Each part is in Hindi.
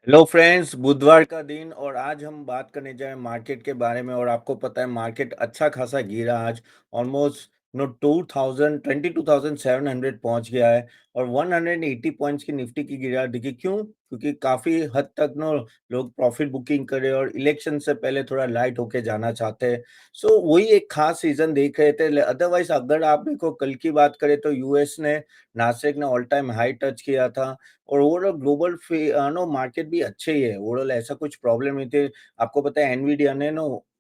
हेलो फ्रेंड्स, बुधवार का दिन और आज हम बात करने जा रहे हैं मार्केट के बारे में। और आपको पता है मार्केट अच्छा खासा गिरा आज। ऑलमोस्ट 22,700 पहुंच गया है और 180 पॉइंट्स की निफ्टी की गिरा देखिए। क्यों? क्योंकि काफी हद तक लोग प्रॉफिट बुकिंग करे और इलेक्शन से पहले थोड़ा लाइट होके जाना चाहते हैं। सो वही एक खास रीजन देख रहे थे। अदरवाइज अगर आप देखो कल की बात करें तो यूएस ने नास्डैक ने ऑल टाइम हाई टच किया था और ओवरऑल ग्लोबल मार्केट भी अच्छे ही है। ओवरऑल ऐसा कुछ प्रॉब्लम नहीं थी। आपको पता है एनवीडिया ने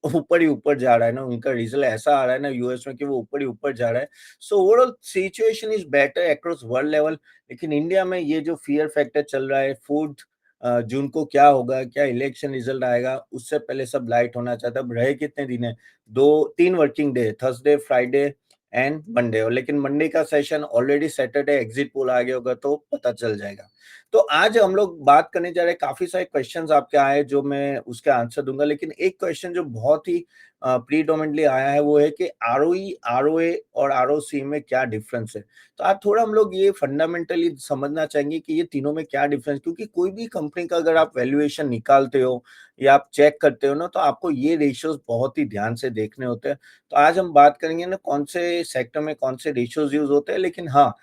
ऊपर ही ऊपर जा रहा है ना, उनका रिजल्ट ऐसा आ रहा है ना यूएस में कि वो ऊपर ही ऊपर जा रहा है। So overall situation is better across world level. लेकिन इंडिया में ये जो फियर फैक्टर चल रहा है, फूड जून को क्या होगा, क्या इलेक्शन रिजल्ट आएगा, उससे पहले सब लाइट होना चाहता है। अब रहे कितने दिन है? 2-3 working day, Thursday, Friday and Monday. और लेकिन मंडे का session already Saturday exit poll आ गया होगा तो पता चल जाएगा। तो आज हम लोग बात करने जा रहे हैं, काफी सारे क्वेश्चंस आपके आए जो मैं उसके आंसर दूंगा। लेकिन एक क्वेश्चन जो बहुत ही प्रीडोमिनेटली आया है वो है कि आरओई, आरओए और आरओसी में क्या डिफरेंस है। तो आज थोड़ा हम लोग ये फंडामेंटली समझना चाहेंगे कि ये तीनों में क्या डिफरेंस, क्योंकि कोई भी कंपनी का अगर आप वैल्यूएशन निकालते हो या आप चेक करते हो ना, तो आपको ये रेशियोज बहुत ही ध्यान से देखने होते हैं। तो आज हम बात करेंगे ना कौन से सेक्टर में कौन से रेशियोज यूज होते हैं, लेकिन हाँ,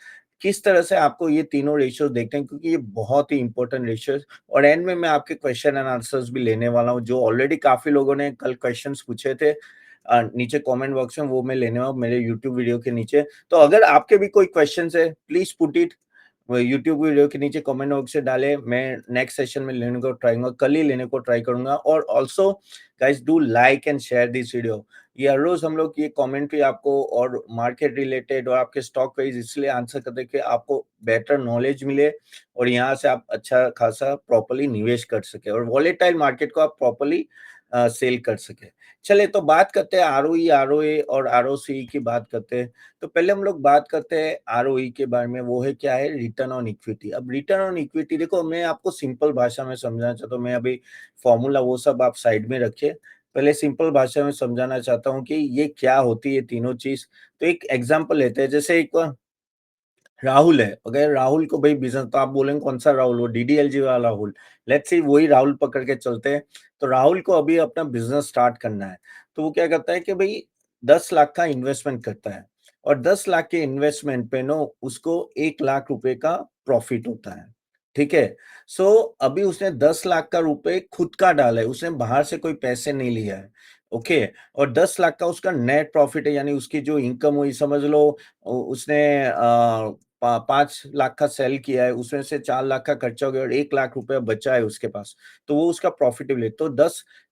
किस तरह से आपको ये तीनों रेशियोज देखते हैं, क्योंकि ये बहुत ही इंपॉर्टेंट रेशियोज। और एंड में मैं आपके क्वेश्चन एंड आंसर्स भी लेने वाला हूँ, जो ऑलरेडी काफी लोगों ने कल क्वेश्चंस पूछे थे नीचे कमेंट बॉक्स में, वो मैं लेने वाला हूँ मेरे यूट्यूब वीडियो के नीचे। तो अगर आपके भी कोई क्वेश्चन है please put it YouTube video के नीचे कमेंट बॉक्स से डाले। मैं नेक्स्ट सेशन में लेने को ट्राई करूंगा, कल ही लेने को ट्राई करूंगा। और also guys do like and share this video. ये हर रोज हम लोग ये कमेंट्री आपको और मार्केट रिलेटेड और आपके स्टॉक वाइज इसलिए आंसर करते हैं कि आपको बेटर नॉलेज मिले और यहाँ से आप अच्छा खासा प्रॉपर्ली निवेश कर सके और वॉलेटाइल मार्केट को आप प्रॉपर्ली सेल कर सके। चले तो बात करते हैं आरओई, आरओए और आरओसी की बात करते हैं। तो पहले हम लोग बात करते हैं आरओई के बारे में। वो है क्या है? Return on equity. अब रिटर्न ऑन इक्विटी देखो, मैं आपको सिंपल भाषा में समझाना चाहता हूँ। मैं अभी फॉर्मूला वो सब आप साइड में रखिए, पहले सिंपल भाषा में समझाना चाहता हूँ कि ये क्या होती है तीनों चीज। तो एक एग्जांपल लेते हैं, जैसे एक राहुल है। अगर राहुल को भाई बिजनेस, तो आप बोलेंगे कौन सा राहुल? वो डीडीएलजी वाला राहुल। लेट्स सी वही राहुल पकड़ के चलते हैं। तो राहुल को अभी अपना बिजनेस स्टार्ट करना है। तो वो क्या करता है कि भाई 10 लाख का इन्वेस्टमेंट करता है और 10 लाख के इन्वेस्टमेंट पे नो उसको 1 लाख रुपए का प्रॉफिट होता है। ठीक है। सो अभी उसने 10 लाख का रुपए खुद का डाला है, उसने बाहर से कोई पैसे नहीं लिया है। ओके। और 10 लाख का उसका नेट प्रॉफिट है, यानी उसकी जो इनकम हुई समझ लो उसने 5 लाख का सेल किया है, उसमें से 4 लाख का खर्चा हो गया और 1 लाख रुपया बचा है उसके पास। तो वो उसका प्रॉफिटेबल। तो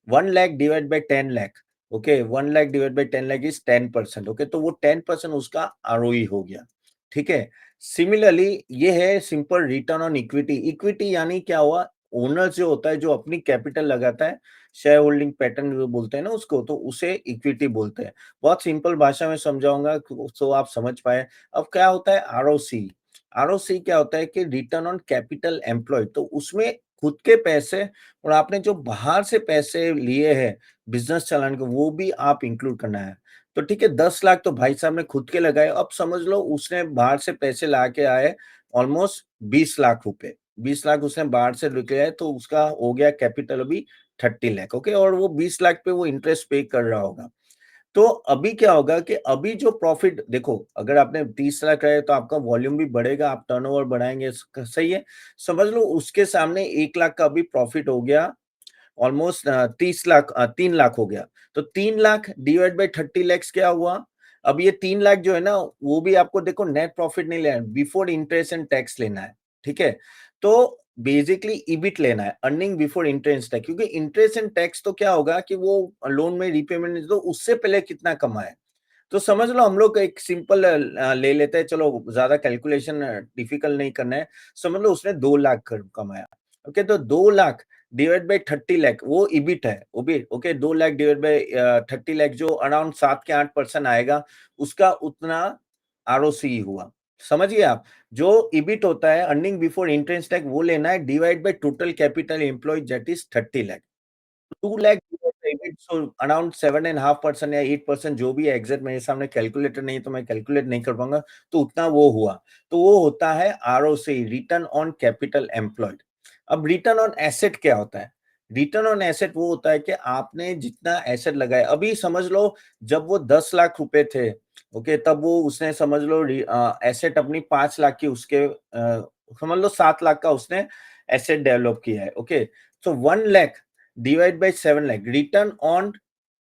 1 lakh divide by 10 lakh. Okay, 1 lakh divide by 10 lakh is 10%। Okay, तो वो 10% उसका आरओई हो गया। ठीक है। सिमिलरली ये है simple return on equity. Equity यानी क्या हुआ? ओनर जो होता है, जो अपनी कैपिटल लगाता है, शेयर होल्डिंग पैटर्न जो बोलते हैं ना उसको, तो उसे इक्विटी बोलते हैं। बहुत सिंपल भाषा में समझाऊंगा तो आप समझ पाए। अब क्या होता है आरओसी? आरओसी क्या होता है कि रिटर्न ऑन कैपिटल एम्प्लॉयड। तो उसमें खुद के पैसे और आपने जो बाहर से पैसे लिए हैं बिजनेस चलाने को, वो भी आप इंक्लूड करना है। तो ठीक है, 10 लाख तो भाई साहब ने खुद के लगाए। अब समझ लो उसने बाहर से पैसे ला के आए ऑलमोस्ट 20 लाख रुपए। 20 लाख उसने बाहर से लेके आए, तो उसका हो गया कैपिटल अभी 30 लाख। ओके, और वो 20 लाख पे वो इंटरेस्ट पे कर रहा होगा। तो अभी क्या होगा कि अभी जो प्रॉफिट देखो, अगर आपने 30 लाख है तो आपका वॉल्यूम भी बढ़ेगा, आप टर्नओवर बढ़ाएंगे, सही है। समझ लो उसके सामने 1 लाख का अभी प्रॉफिट हो गया, ऑलमोस्ट 30 लाख, 3 लाख हो गया। तो 3 लाख डिवाइड बाई 30 लैक्स क्या हुआ? अब ये 3 लाख जो है ना, वो भी आपको देखो नेट प्रॉफिट नहीं लेना है, बिफोर इंटरेस्ट एंड टैक्स लेना है। ठीक है। तो बेसिकली ईबिट लेना है, अर्निंग बिफोर इंटरेस्ट टैक्स, क्योंकि इंटरेस्ट एंड टैक्स तो क्या होगा कि वो लोन में रिपेमेंट दो, उससे पहले कितना कमाए। तो समझ लो हम लोग एक सिंपल ले लेते हैं, चलो ज्यादा कैलकुलेशन डिफिकल्ट नहीं करना है। समझ लो उसने 2 लाख कमाया। ओके, तो 2 लाख डिवाइड बाई 30 लाख वो इबिट है। Okay okay, 2 lakh divide by 30 lakh जो अराउंड 7 के 8% आएगा, उसका उतना आरओसी हुआ। समझिए आप, जो इबिट होता है अर्निंग बिफोर इंटरेस्ट टैक्स, वो लेना है divide by total capital employ that is 30 lakh. 2 lakh so around 7.5% या 8%, जो भी है एग्जैक्ट मेरे सामने कैलकुलेटर नहीं है तो मैं कैलकुलेट नहीं कर पाऊंगा। तो उतना वो हुआ। तो वो होता है ROC, return on capital employed. अब रिटर्न ऑन एसेट क्या होता है? रिटर्न ऑन एसेट वो होता है कि आपने जितना एसेट लगाया, अभी समझ लो जब वो 10 लाख रुपए थे, ओके, तब वो उसने समझ लो एसेट अपनी 5 लाख की उसके समझ लो 7 लाख का उसने एसेट डेवलप किया है, okay. So 1 lakh divide by 7 lakh return on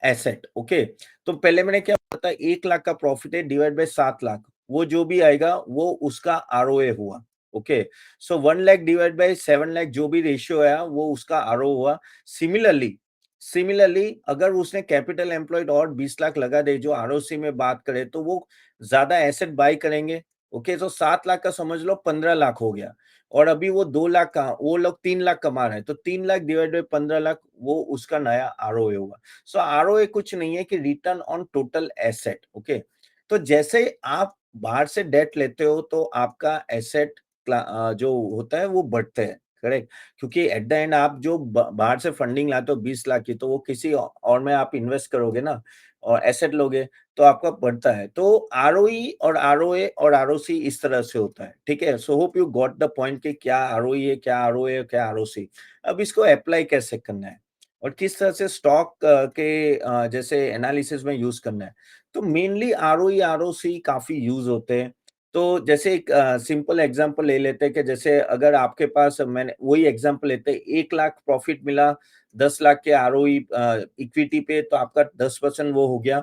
asset, okay. तो पहले मैंने क्या बताया, 1 लाख का प्रॉफिट है डिवाइड बाय 7 लाख, वो जो भी आएगा वो उसका आरओए हुआ, okay. So 1 lakh divide by 7 lakh जो भी रेशियो आया वो उसका आरओ हुआ। सिमिलरली सिमिलरली अगर उसने कैपिटल एम्प्लॉयड और 20 लाख लगा दे, जो आरओसी में बात करें, तो वो ज्यादा एसेट बाय करेंगे, ओके। तो 7 लाख का समझ लो 15 लाख हो गया, और अभी वो 2 लाख का, वो लोग 3 लाख कमा रहे हैं, तो 3 लाख डिवाइड बाय 15 लाख वो उसका नया आरओए होगा। सो आरओए कुछ नहीं है कि return on total asset, okay. तो जैसे आप बाहर से डेट लेते हो तो आपका एसेट जो होता है वो बढ़ते हैं, करेक्ट। क्योंकि एट द एंड आप जो बाहर से फंडिंग लाते हो 20 लाख की, तो वो किसी और में आप इन्वेस्ट करोगे ना, और एसेट लोगे, तो आपका बढ़ता है। तो आरओई और आरओए और आरओसी इस तरह से होता है, ठीक है। So hope you got the point कि क्या आरओई है, क्या आरओए है, क्या आरओसी। अब इसको अप्लाई कैसे करना है और किस तरह से स्टॉक के जैसे एनालिसिस में यूज करना है। तो मेनली आरओई आरओसी काफी यूज होते हैं। तो जैसे एक सिंपल एग्जांपल ले लेते हैं कि जैसे अगर आपके पास, मैंने वही एग्जांपल लेते हैं, 1 लाख प्रॉफिट मिला, 10 लाख के आरओई इक्विटी पे, तो आपका 10% वो हो गया।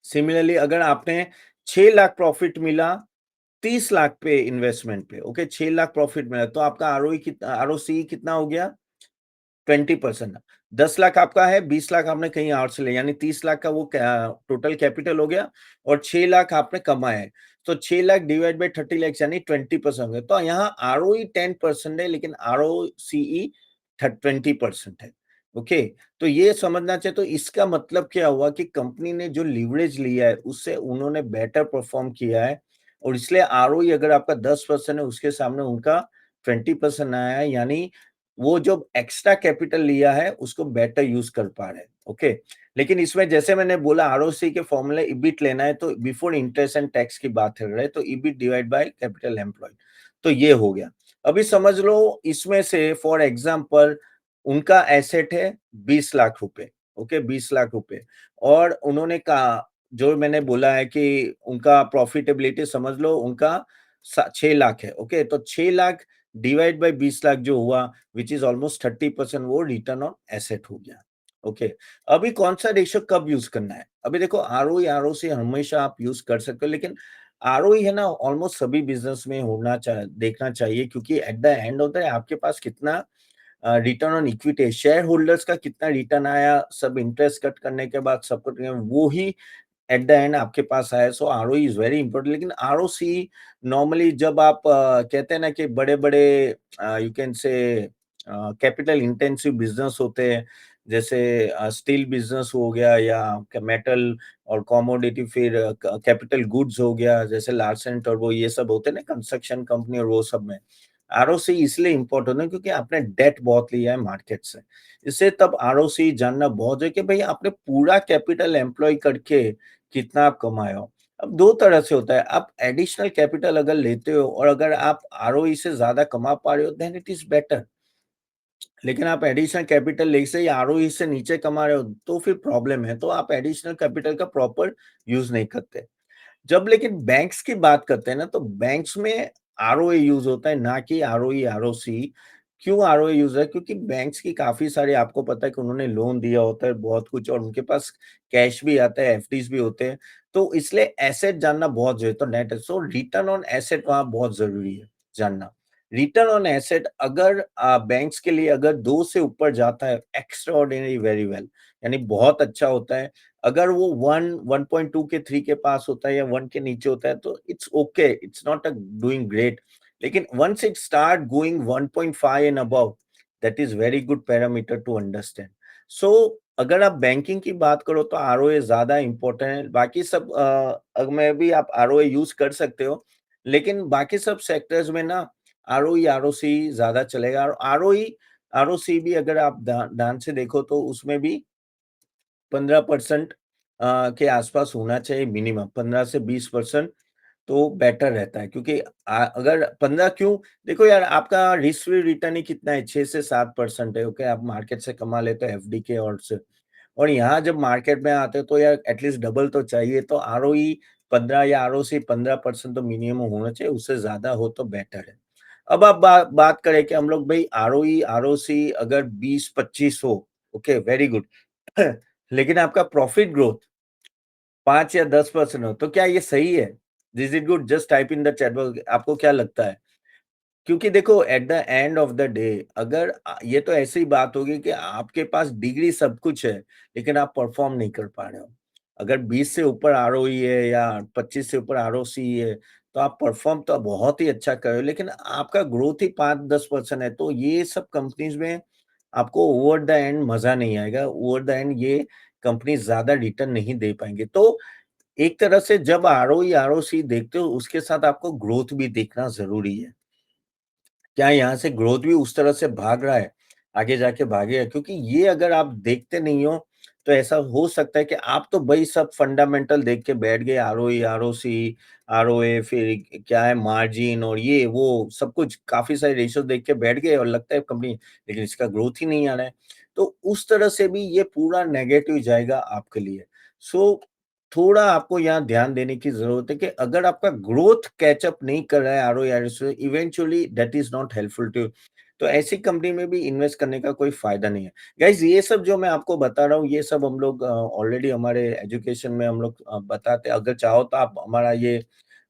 सिमिलरली अगर आपने 6 लाख प्रॉफिट मिला 30 लाख पे इन्वेस्टमेंट पे, ओके, 6 लाख प्रॉफिट मिला, तो आपका आरओई कितना, आरओसी कितना हो गया? 20%। 10 लाख आपका है, 20 लाख आपने कहीं और से लिया, यानी 30 लाख का वो टोटल कैपिटल हो गया, और 6 लाख आपने कमाए हैं। तो 6 लाख डिवाइड बाय 30 लाख यानी 20% हो गया। तो यहाँ आरओई 10% है, लेकिन आरओसीई 20% है, ओके। तो ये समझना चाहिए। तो इसका मतलब क्या हुआ कि कंपनी ने जो लीवरेज लिया है उससे उन्होंने बेटर परफॉर्म किया है, और इसलिए आरओई अगर आपका 10% है, उसके सामने उनका 20% आया है, यानी वो जो एक्स्ट्रा कैपिटल लिया है उसको बेटर यूज कर पा रहे हैं, ओके। लेकिन इसमें जैसे मैंने बोला, आरओसी के फॉर्मूले इबिट लेना है, तो बिफोर इंटरेस्ट एंड टैक्स की बात कर रहे हैं, तो EBIT divide by capital employed, तो ये हो गया। अभी समझ लो इसमें से फॉर एग्जांपल उनका एसेट है 20 लाख रुपए, ओके, 20 लाख रुपए, और उन्होंने कहा, जो मैंने बोला है कि उनका प्रॉफिटेबिलिटी समझ लो उनका 6 लाख है, ओके। तो 6 लाख डिवाइड बाय 20 लाख जो हुआ, विच इज ऑलमोस्ट 30%, वो रिटर्न ऑन एसेट हो गया, ओके। अभी कौन सा रेशियो कब यूज करना है? अभी देखो, आरओई आरओसी हमेशा आप यूज कर सकते हो, लेकिन आरओई है ना, ऑलमोस्ट सभी बिजनेस में देखना चाहिए, क्योंकि एट द एंड होता है आपके पास कितना return on equity, share holders का कितना रिटर्न आया, सब इंटरेस्ट कट करने के बाद सब कुछ, वो ही एट द एंड आपके पास आया। सो आरओई इज वेरी इंपॉर्टेंट। लेकिन आरओसी नॉर्मली जब आप कहते हैं ना कि बड़े बड़े you can say capital intensive business होते हैं, जैसे स्टील बिजनेस हो गया, या मेटल और कॉमोडिटी, फिर कैपिटल गुड्स हो गया, जैसे लार्सन टर्बो, ये सब होते हैं ना, कंस्ट्रक्शन कंपनी, और वो सब में आरओसी इसलिए इम्पोर्टेंट है क्योंकि आपने डेट बहुत लिया है मार्केट से। इससे तब आरओसी जानना बहुत है कि भाई आपने पूरा कैपिटल एम्प्लॉय करके कितना आप कमाए हो। अब 2 तरह से होता है, आप एडिशनल कैपिटल अगर लेते हो और अगर आप आरओई से ज़्यादा कमा पा रहे हो, देन इट इज़ बेटर। लेकिन आप एडिशनल कैपिटल ले से या आरओई से नीचे कमा रहे हो, तो फिर प्रॉब्लम है। तो आप एडिशनल कैपिटल का प्रॉपर यूज़ नहीं करते। जब लेकिन बैंक्स की बात करते हैं ना, तो बैंक्स में आरओए यूज होता है, ना कि आरओई आरओसी। क्यों आरओए यूज है? क्योंकि बैंक्स की काफी सारी, आपको पता है कि उन्होंने लोन दिया होता है बहुत कुछ, और उनके पास कैश भी आता है, एफडीज भी होते हैं, तो इसलिए एसेट जानना बहुत जरूरी है। तो net, so return on asset वहां बहुत जरूरी है जानना। रिटर्न ऑन एसेट अगर बैंक्स के लिए अगर 2 से ऊपर जाता है, एक्स्ट्रा ऑर्डिनरी, वेरी वेल, यानी बहुत अच्छा होता है। अगर वो 1 1.2 के 3 के पास होता है, या 1 के नीचे होता है, तो it's okay, it's not a doing great. लेकिन once it start going 1.5 and above, that is very good parameter to understand. So अगर आप बैंकिंग की बात करो तो आरओए ज्यादा इंपॉर्टेंट है। बाकी सब में भी आप आरओए यूज कर सकते हो, लेकिन बाकी सब सेक्टर्स में ना आरओई आरओसी ज्यादा चलेगा। और आरओई आरओसी भी अगर आप ध्यान से देखो तो उसमें भी 15% के आसपास होना चाहिए, मिनिमम 15 से 20%। तो बेटर रहता है क्योंकि अगर 15 क्यों देखो यार आपका रिस्क फ्री रिटर्न ही कितना है 6 से 7% है, ओके? आप मार्केट से कमा लेते हो एफडी के और से और यहाँ जब मार्केट में आते हो तो यार एटलीस्ट डबल तो चाहिए, तो आरओई 15 या आरओसी 15% तो मिनिमम होना चाहिए, उससे ज़्यादा हो तो बेटर है। अब आप बात करें कि हम लोग भई आरओई, आरओसी अगर 20-25 हो, ओके वेरी गुड। लेकिन आपका प्रॉफिट ग्रोथ 5 या 10% हो, तो क्या ये सही है? Is it good? Just type in the chat box आपको क्या लगता है? क्योंकि देखो eight the end of the day अगर ये तो ऐसी ही बात होगी कि आपके पास डिग्री सब कुछ है, लेकिन आप परफ़ॉर्म नहीं कर पा रहे हो। अगर 20 से ऊपर आरओई है या 25 से ऊपर आरओसी है, तो आप परफ़ॉर्म तो बहुत ही अच्छा कर रहे हो, लेकिन आपका ग्रोथ ही 5-10% है, तो ये सब कंपनीज़ में आपको ओवर द एंड मज़ा नहीं आएगा। ओवर द एंड ये कंपनी ज़्यादा रिटर्न नहीं दे पाएँगे। तो एक तरह से जब आरओई, आरओसी देखते हो, उसके साथ आपको ग्रोथ भी देखना ज़रूरी है। क्या यहाँ से ग्रोथ भी उस तरह से भाग रहा है, आगे जाके भागेगा क्योंकि ये अगर आप देखते नहीं हो, तो ऐसा हो सकता है कि आप तो वही सब फंडामेंटल देख के बैठ गए आरओई, आरओसी, आरओए फिर क्या है मार्जिन और ये वो सब कुछ काफ़ी सारे रेशियो देख के बैठ गए और लगता है कंपनी लेकिन इसका ग्रोथ ही नहीं आ रहा है। तो उस तरह से भी ये पूरा नेगेटिव जाएगा आपके लिए। सो थोड़ा आपको यहाँ ध्यान देने की ज़रूरत है कि अगर आपका ग्रोथ कैच अप नहीं कर रहा है आरओई से eventually that is not helpful to you. तो ऐसी कंपनी में भी इन्वेस्ट करने का कोई फ़ायदा नहीं है। गाइज़ ये सब जो मैं आपको बता रहा हूँ, ये सब हम लोग ऑलरेडी हमारे एजुकेशन में हम लोग बताते हैं। अगर चाहो तो आप हमारा ये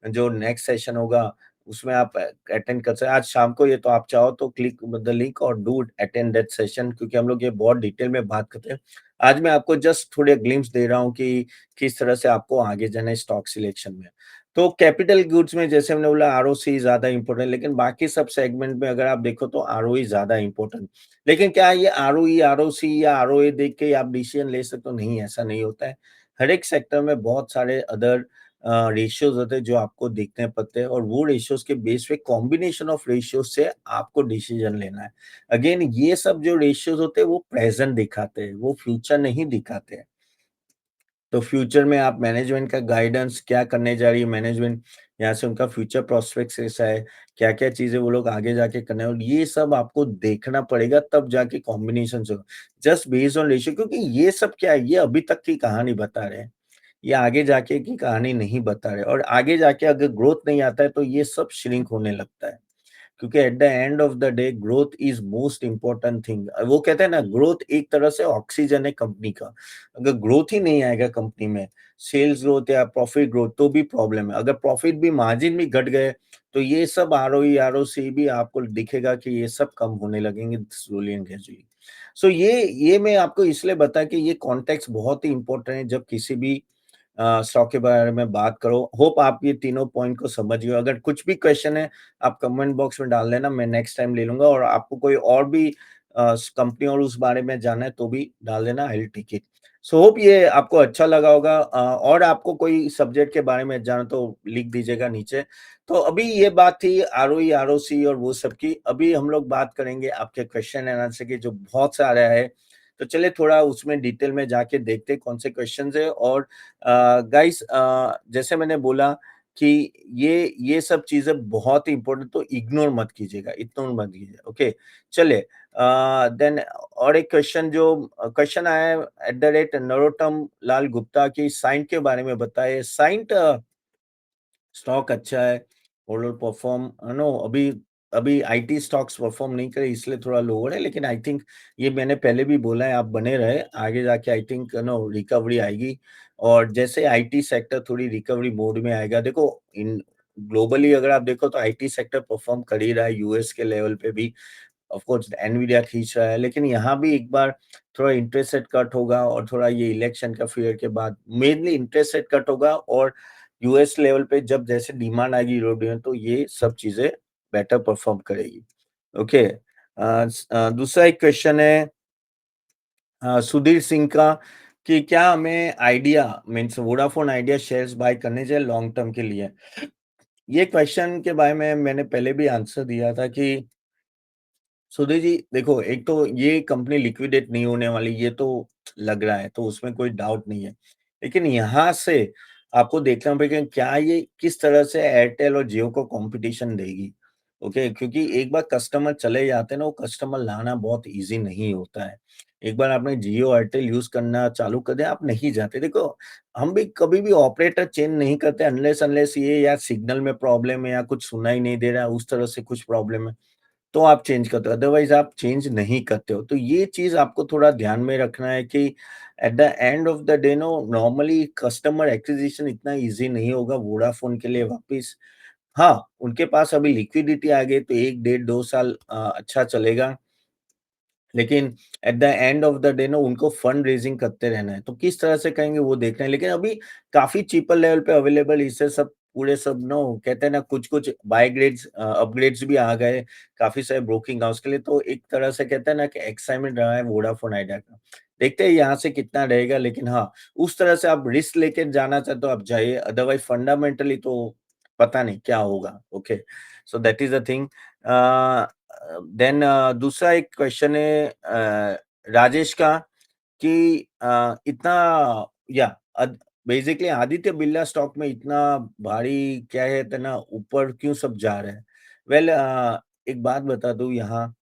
जो नेक्स्ट सेशन होगा, उसमें आप अटेंड कर सकते हैं। आज शाम को ये तो आप चाहो तो क्लिक द लिंक और डू अटेंड दैट सेशन क्योंकि हम लोग ये बहुत डिटेल में बात करते हैं। आज मैं आपको जस्ट थोड़े ग्लिम्प्स दे रहा हूँ कि किस तरह से आपको आगे जाना है स्टॉक सिलेक्शन में। तो कैपिटल गुड्स में जैसे हमने बोला आरओसी ज़्यादा इम्पोर्टेंट लेकिन बाकी सब सेगमेंट में अगर आप देखो तो आरओई ज़्यादा इम्पोर्टेंट। लेकिन क्या ये आरओई, आरओसी या आरओए देख के आप डिसीजन ले सकते हो? नहीं, ऐसा नहीं होता है। हर एक सेक्टर में बहुत सारे अदर रेशियोज़ होते हैं जो आपको देखने पड़ते हैं और वो रेशियोज़ के बेस पे कॉम्बिनेशन ऑफ रेशियोज़ से आपको डिसीजन लेना है। अगेन ये सब जो रेशियोज़ होते हैं वो प्रेज़ेंट दिखाते हैं, वो फ्यूचर नहीं दिखाते हैं। तो फ्यूचर में आप मैनेजमेंट का गाइडेंस क्या करने जा रही है मैनेजमेंट, यहाँ से उनका फ्यूचर प्रोस्पेक्ट्स कैसा है, क्या-क्या चीज़ें वो लोग आगे जाके करने और ये सब आपको देखना पड़ेगा तब जाके कॉम्बिनेशंस होगा। जस्ट बेस्ड ऑन रेशियो क्योंकि ये सब क्या है, ये अभी तक की कहानी बता रहे हैं। ये आगे जाके की कहानी नहीं बता रहे और आगे जाके अगर ग्रोथ नहीं आता है तो ये सब श्रिंक होने लगता है। क्योंकि at the end of the day growth is most important thing वो कहते हैं ना ग्रोथ एक तरह से ऑक्सीजन है कंपनी का अगर ग्रोथ ही नहीं आएगा कंपनी में सेल्स ग्रोथ या प्रॉफिट ग्रोथ तो भी प्रॉब्लम है अगर प्रॉफिट भी मार्जिन भी घट गए तो ये सब आरओई आरओसी भी आपको दिखेगा कि ये सब कम होने लगेंगे स्लोली एंड ग्रेजुअली सो ये मैं आपको इसलिए बताया कि ये कॉन्टेक्स्ट बहुत ही इंपॉर्टेंट है जब किसी भी स्टॉक के बारे में बात करो। होप आप ये तीनों पॉइंट को समझ गए हो। अगर कुछ भी क्वेश्चन है, आप कमेंट बॉक्स में डाल देना, मैं नेक्स्ट टाइम ले लूँगा और आपको कोई और भी कंपनी और उस बारे में जानना है तो भी डाल देना, I will take it. So hope ये आपको अच्छा लगा होगा और आपको कोई सब्जेक्ट के बारे में जानना तो लिख दीजिएगा नीचे। तो अभी ये बात थी आरओई, आरओसी और वो सब की। अभी हम लोग बात करेंगे आपके क्वेश्चन एंड आंसर की जो बहुत सारा है। तो चलिए थोड़ा उसमें डिटेल में जाके देखते हैं कौन से क्वेश्चन्स है और गाइस जैसे मैंने बोला कि ये सब चीज़ें बहुत ही इम्पोर्टेंट तो इग्नोर मत कीजिएगा, इग्नोर मत कीजिए, ओके? चलिए देन और एक क्वेश्चन जो क्वेश्चन आया है @नरोत्तम लाल गुप्ता की साइंट के बारे में बताइए। साइंट स्टॉक अच्छा है, ओवरऑल परफॉर्म नो अभी अभी आईटी स्टॉक्स परफॉर्म नहीं करे इसलिए थोड़ा लोअर है, लेकिन आई थिंक ये मैंने पहले भी बोला है आप बने रहे, आगे जाके आई थिंक नो रिकवरी आएगी और जैसे आईटी सेक्टर थोड़ी रिकवरी मोड में आएगा, देखो इन ग्लोबली अगर आप देखो तो आईटी सेक्टर परफॉर्म कर ही रहा है, यूएस के लेवल पे भी ऑफ कोर्स एनवीडिया खींच रहा है, लेकिन यहाँ भी एक बार थोड़ा इंटरेस्ट रेट कट होगा और थोड़ा ये इलेक्शन का फियर के बाद मेनली इंटरेस्ट रेट कट होगा और यूएस लेवल पे जब जैसे डिमांड आएगी यूरोप में तो ये सब चीजें बेटर परफॉर्म करेगी। ओके दूसरा एक क्वेश्चन है सुधीर सिंह का कि क्या हमें idea means Vodafone Idea shares buy करने चाहिए लॉन्ग टर्म के लिए। ये क्वेश्चन के बारे में मैंने पहले भी आंसर दिया था कि सुधीर जी देखो एक तो ये कंपनी लिक्विडेट नहीं होने वाली ये तो लग रहा है तो उसमें कोई डाउट नहीं है। लेकिन यहाँ से आपको देखना पड़ेगा क्या ये किस तरह से एयरटेल और जियो को कॉम्पिटिशन देगी, ओके? क्योंकि एक बार कस्टमर चले जाते हैं ना, वो कस्टमर लाना बहुत ईज़ी नहीं होता है। एक बार आपने जियो, एयरटेल यूज़ करना चालू कर दिया, आप नहीं जाते। देखो, हम भी कभी भी ऑपरेटर चेंज नहीं करते अनलेस अनलेस ये या सिग्नल में प्रॉब्लम है या कुछ सुनाई नहीं दे रहा है, उस तरह से कुछ प्रॉब्लम है। तो आप चेंज करते हो, अदरवाइज़ आप चेंज नहीं करते हो। तो ये चीज़ आपको थोड़ा ध्यान में रखना है कि एट ड and of the day no normally customer acquisition इतना ईज़ी नहीं होगा वोडाफ़ोन के लिए वापिस। हाँ, उनके पास अभी लिक्विडिटी आ गई तो 1 डेढ़ 2 साल अच्छा चलेगा। लेकिन eight the end of the day ना उनको फंड रेज़िंग करते रहना है, तो किस तरह से करेंगे वो देखना है। लेकिन अभी काफ़ी चीपर लेवल पे अवेलेबल इससे सब पूरे सब नो कहते हैं ना कुछ-कुछ बाय ग्रेड्स अपग्रेड्स भी आ गए, काफ़ी सारे ब्रोकिंग हाउस के लिए, तो एक तरह से कहते हैं ना कि एक्साइटमेंट रहा है वोडाफ़ोन आइडिया का। देखते हैं यहाँ से कितना रहेगा, लेकिन हाँ, उस तरह से आप रिस्क लेके जाना चाहते हो आप जाइए, अदरवाइज़ फंडामेंटली तो पता नहीं क्या होगा, okay. So that is the thing. Uh then दूसरा एक क्वेश्चन है राजेश का कि इतना या बेसिकली आदित्य बिरला स्टॉक में इतना भारी क्या कहते हैं ना ऊपर क्यों सब जा रहे हैं? वेल एक बात बता दूँ यहाँ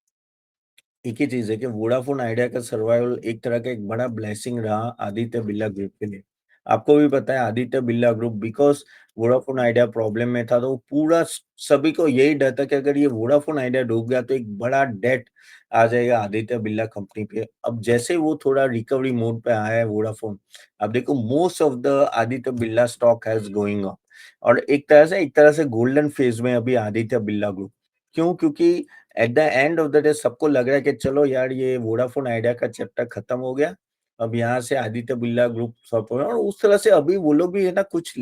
एक ही चीज़ है कि वोडाफ़ोन आइडिया का सर्वाइवल एक तरह का एक बड़ा ब्लेसिंग रहा आदित्य बिरला ग्रुप के लिए। आपको भी पता है Aditya Birla group because Vodafone idea problem में था, तो पूरा सभी को यही डर था कि अगर ये वोडाफ़ोन आइडिया डूब गया तो एक बड़ा डेट आ जाएगा आदित्य बिरला कंपनी पे। अब जैसे ही वो थोड़ा रिकवरी मोड पे आया है वोडाफ़ोन, अब देखो most of the Aditya Birla stock has going up और एक तरह से गोल्डन फेज़ में अभी आदित्य बिरला ग्रुप। क्यों? क्योंकि at the end of the day सबको लग रहा है कि चलो यार ये वोडाफ़ोन आइडिया का चैप्टर खत्म हो गया। अब यहाँ से आदित्य बिरला ग्रुप सब और उस तरह से अभी वो लोग भी है ना कुछ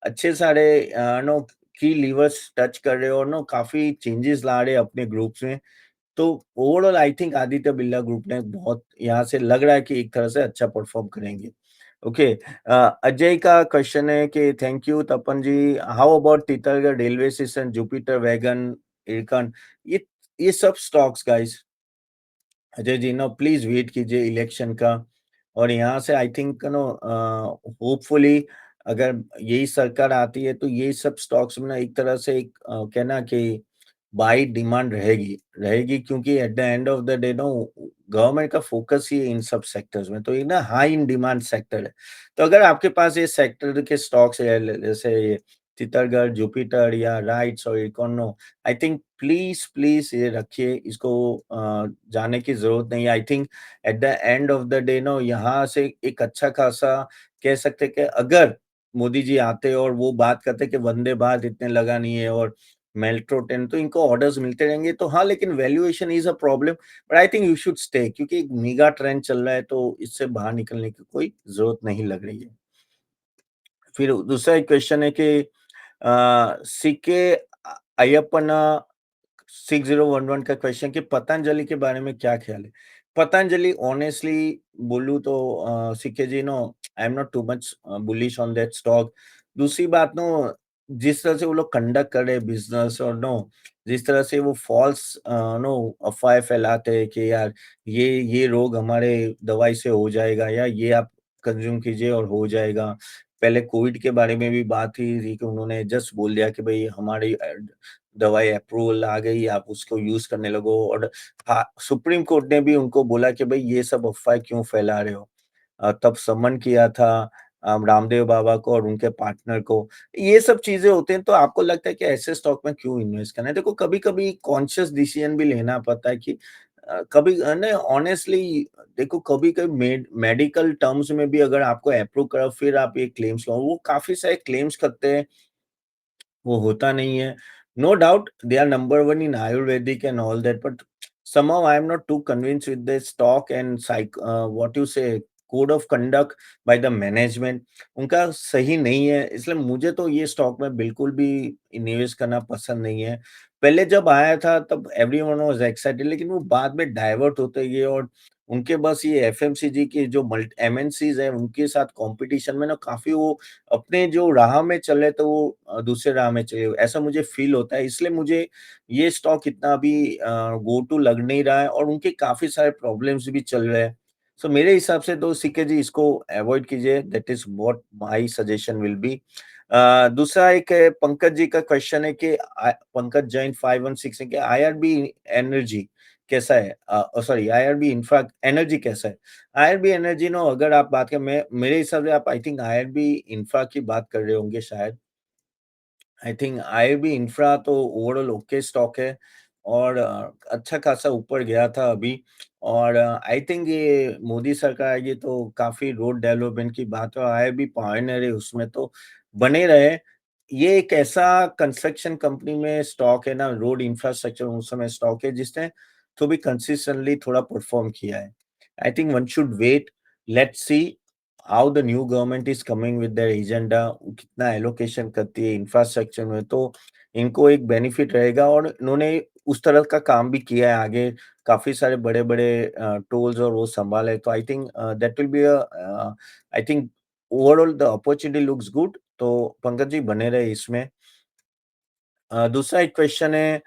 अच्छे सारे नो की लीवर्स टच कर रहे हो और नो काफ़ी चेंजेस ला रहे हैं अपने ग्रुप्स में। तो overall I think Aditya Birla group ने बहुत यहाँ से लग रहा है कि एक तरह से अच्छा परफ़ॉर्म करेंगे। ओके अजय का क्वेश्चन है कि thank you Tapan ji, how about Titagarh railway station, Jupiter wagon, Ircon ये ये सब stocks guys Ajay ji no please wait कीजिए इलेक्शन का और यहाँ से आई थिंक नो होपफुली अगर यही सरकार आती है तो ये सब स्टॉक्स में ना एक तरह से एक कहना कि बाई डिमांड रहेगी रहेगी क्योंकि at the end of the day no government का फोकस ही इन सब सेक्टर्स में तो ये ना हाई इन डिमांड सेक्टर है तो अगर आपके पास ये सेक्टर के स्टॉक्स है जैसे ये चित्तरगढ़ जुपिटर या राइट्स और इकोनो आई थिंक प्लीज प्लीज ये रखिए इसको जाने की जरूरत नहीं है I think at the end of the day no यहाँ से एक अच्छा खासा कह सकते कि अगर मोदी जी आते और वो बात करते कि वंदे भारत इतने लगा नहीं है और मेट्रो ट्रेन तो इनको ऑर्डर्स मिलते रहेंगे तो हाँ लेकिन valuation is a problem but I think you should stay क्योंकि एक मेगा ट्रेंड चल रहा है तो इससे बाहर निकलने की कोई जरूरत नहीं लग रही है फिर दूसरा एक क्वेश्चन है कि सीके अय्यप्पन 6011 का क्वेश्चन कि पतंजलि के बारे में क्या ख्याल है? पतंजलि ऑनेस्टली बोलूँ तो CK ji no I am not too much bullish on that stock. दूसरी बात नो जिस तरह से वो लोग कंडक्ट कर रहे हैं बिज़नेस और नो जिस तरह से वो फॉल्स नो अफ़वाहें फैलाते हैं कि यार ये रोग हमारे दवाई से हो जाएगा या ये आप कंज़्यूम कीजिए और हो जाएगा। पहले कोविड के बारे में भी बात हुई थी कि उन्होंने जस्ट बोल दिया कि भई हमारी दवाई अप्रूवल आ गई, आप उसको यूज़ करने लगो और सुप्रीम कोर्ट ने भी उनको बोला कि भई ये सब अफ़वाह क्यों फैला रहे हो? तब समन किया था रामदेव बाबा को और उनके पार्टनर को। ये सब चीज़ें होती हैं तो आपको लगता है कि ऐसे स्टॉक में क्यों इन्वेस्ट करना है? देखो कभी-कभी कॉन्शियस डिसीज़न भी लेना पड़ता है कि कभी नहीं ऑनेस्टली देखो कभी-कभी मेडिकल टर्म्स में भी अगर आपको अप्रूव करा फिर आप ये क्लेम्स लो, वो काफ़ी सारे क्लेम्स करते हैं वो होता नहीं है। No doubt they are number one in Ayurvedic and all that, but somehow I am not too convinced with the stock and what you say code of conduct by the management उनका सही नहीं है, इसलिए मुझे तो ये स्टॉक में बिल्कुल भी निवेश करना पसंद नहीं है। पहले जब आया था तब एवरीवन वाज़ एक्साइटेड लेकिन वो बाद में डाइवर्ट होते गए और उनके बस ये एफएमसीजी की जो एमएनसीज़ हैं उनके साथ कॉम्पिटिशन में ना काफ़ी वो अपने जो राह में चले तो वो दूसरे राह में चले, ऐसा मुझे फ़ील होता है। इसलिए मुझे ये स्टॉक इतना अभी गो टू लग नहीं रहा है और उनके काफ़ी सारे प्रॉब्लम्स भी चल रहे हैं। सो मेरे हिसाब से तो सीके जी इसको अवॉइड कीजिए, that is what my suggestion will be. दूसरा एक पंकज जी का क्वेश्चन है कि पंकज जैन 516 है कि आईआरबी एनर्जी कैसा है? सॉरी, आईआरबी इंफ्रा एनर्जी कैसा है? आईआरबी एनर्जी नो, अगर आप बात करें, मैं मेरे हिसाब से आप आई थिंक आईआरबी इंफ्रा की बात कर रहे होंगे शायद। आई थिंक आईआरबी इंफ्रा तो ओवरऑल ओके स्टॉक है और अच्छा खासा ऊपर गया था अभी। और आई थिंक ये मोदी सरकार आएगी तो काफ़ी रोड डेवलपमेंट की बात है और आईआरबी पायनियर है उसमें, तो बने रहे। ये एक ऐसा कंस्ट्रक्शन कंपनी में स्टॉक है ना, रोड इंफ्रास्ट्रक्चर उस समय स्टॉक है जिसने तो भी कंसिस्टेंटली थोड़ा परफॉर्म किया है। I think one should wait, let's see how the new government is coming with their agenda, कितना एलोकेशन करती है इंफ्रास्ट्रक्चर में, तो इनको एक बेनिफिट रहेगा। और इन्होंने उस तरह का काम भी किया है आगे, काफी सारे बड़े बड़े टोल्स और वो संभाले, तो I think that will be I think overall the opportunity looks good. तो पंकज जी बने रहे इसमें। दूसरा एक क्वेश्चन है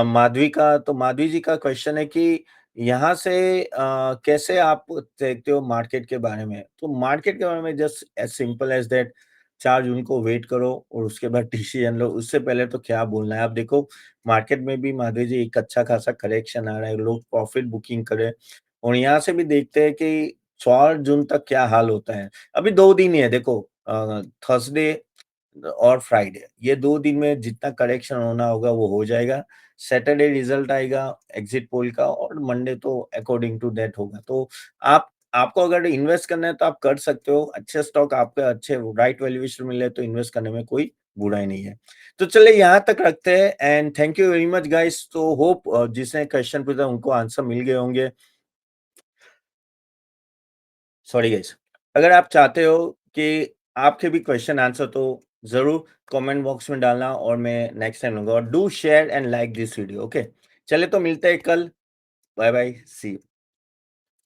माधवी का, तो माधवी जी का क्वेश्चन है कि यहाँ से कैसे आप देखते हो मार्केट के बारे में? तो मार्केट के बारे में just as simple as that 4 जून को वेट करो और उसके बाद डिसीजन लो। उससे पहले तो क्या बोलना है? आप देखो मार्केट में भी माधवी जी एक अच्छा खासा करेक्शन आ रहा है, लोग प्रॉफिट बुकिंग करें और यहाँ से भी देखते हैं कि 4 जून तक क्या हाल होता है। अभी 2 दिन ही है देखो, थर्सडे और फ्राइडे, ये 2 दिन में जितना करेक्शन होना होगा वो हो जाएगा। सैटरडे रिजल्ट आएगा एग्ज़िट पोल का और मंडे तो अकॉर्डिंग टू दैट होगा। तो आप आपको अगर इन्वेस्ट करना है तो आप कर सकते हो। अच्छे स्टॉक आपके अच्छे राइट वैल्यूएशन मिले तो इन्वेस्ट करने में कोई बुराई नहीं है। तो चलिए यहाँ तक रखते हैं and thank you very much guys. तो होप जिसने क्वेश्चन पूछा उनको आंसर मिल गए होंगे। Sorry guys. अगर आप चाहते हो कि आपके भी क्वेश्चन आंसर, तो ज़रूर कमेंट बॉक्स में डालना और मैं नेक्स्ट टाइम लूँगा। और do share and like this video, okay? चलिए तो मिलते हैं कल। Bye bye, see you.